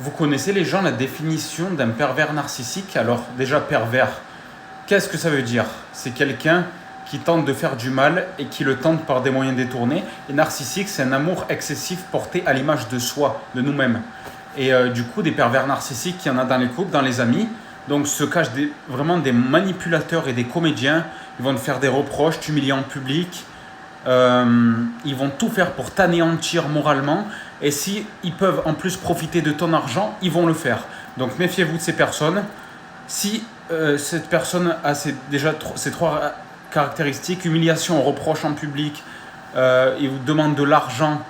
Vous connaissez les gens la définition d'un pervers narcissique? Alors déjà pervers, qu'est-ce que ça veut dire? C'est quelqu'un qui tente de faire du mal et qui le tente par des moyens détournés. Et narcissique, c'est un amour excessif porté à l'image de soi, de nous-mêmes. Et du coup, des pervers narcissiques, il y en a dans les couples, dans les amis. Donc se cachent vraiment des manipulateurs et des comédiens. Ils vont te faire des reproches, t'humilier en public. Ils vont tout faire pour t'anéantir moralement. Et si ils peuvent en plus profiter de ton argent, ils vont le faire. Donc méfiez-vous de ces personnes. Si cette personne a déjà ces trois caractéristiques, humiliation, reproche en public, il vous demande de l'argent,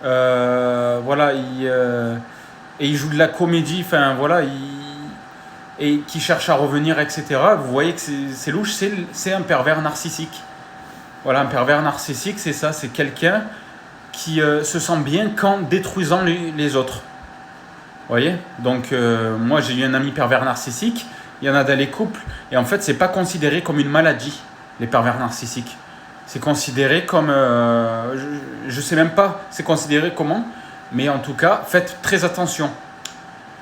voilà, et il joue de la comédie, enfin voilà, et qui cherche à revenir, etc. Vous voyez que c'est louche, c'est un pervers narcissique. Voilà, un pervers narcissique, c'est ça, c'est quelqu'un qui se sent bien qu'en détruisant les autres. Vous voyez? Donc moi j'ai eu un ami pervers narcissique, il y en a dans les couples, et en fait c'est pas considéré comme une maladie, les pervers narcissiques. C'est considéré comme, je sais même pas c'est considéré comment, mais en tout cas faites très attention.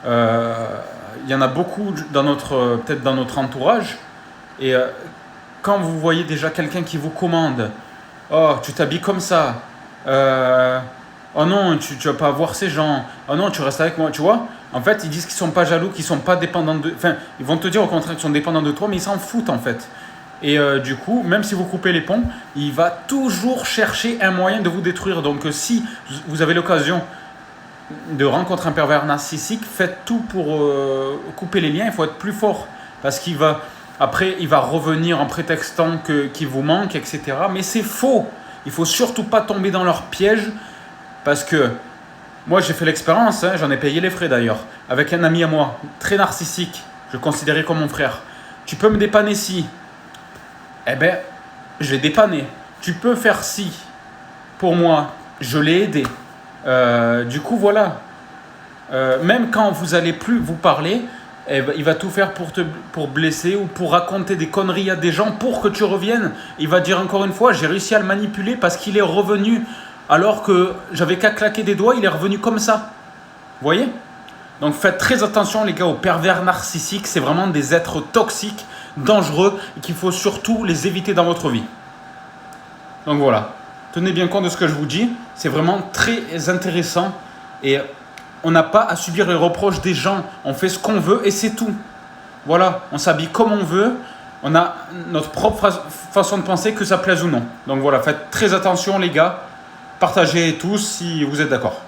Il y en a beaucoup peut-être dans notre entourage, et quand vous voyez déjà quelqu'un qui vous commande, oh tu t'habilles comme ça, oh non tu vas pas voir ces gens, oh non tu restes avec moi, tu vois, en fait ils disent qu'ils sont pas jaloux, qu'ils sont pas dépendants enfin ils vont te dire au contraire qu'ils sont dépendants de toi, mais ils s'en foutent en fait. Et du coup, même si vous coupez les ponts, il va toujours chercher un moyen de vous détruire. Donc si vous avez l'occasion de rencontrer un pervers narcissique, faites tout pour couper les liens. Il faut être plus fort, parce qu'il va revenir en prétextant qu'il vous manque, etc. Mais c'est faux. Il faut surtout pas tomber dans leur piège, parce que moi j'ai fait l'expérience, j'en ai payé les frais d'ailleurs, avec un ami à moi, très narcissique, je le considérais comme mon frère. Tu peux me dépanner si? Eh ben, je l'ai dépanné. Tu peux faire ci pour moi, je l'ai aidé. Du coup, voilà. Même quand vous allez plus vous parler, eh ben, il va tout faire pour blesser ou pour raconter des conneries à des gens pour que tu reviennes. Il va dire encore une fois, j'ai réussi à le manipuler parce qu'il est revenu alors que j'avais qu'à claquer des doigts, il est revenu comme ça. Vous voyez? Donc faites très attention les gars aux pervers narcissiques, c'est vraiment des êtres toxiques, dangereux, et qu'il faut surtout les éviter dans votre vie. Donc voilà, tenez bien compte de ce que je vous dis, c'est vraiment très intéressant, et on n'a pas à subir les reproches des gens, on fait ce qu'on veut et c'est tout. Voilà, on s'habille comme on veut, on a notre propre façon de penser, que ça plaise ou non. Donc voilà, faites très attention les gars, partagez tous si vous êtes d'accord.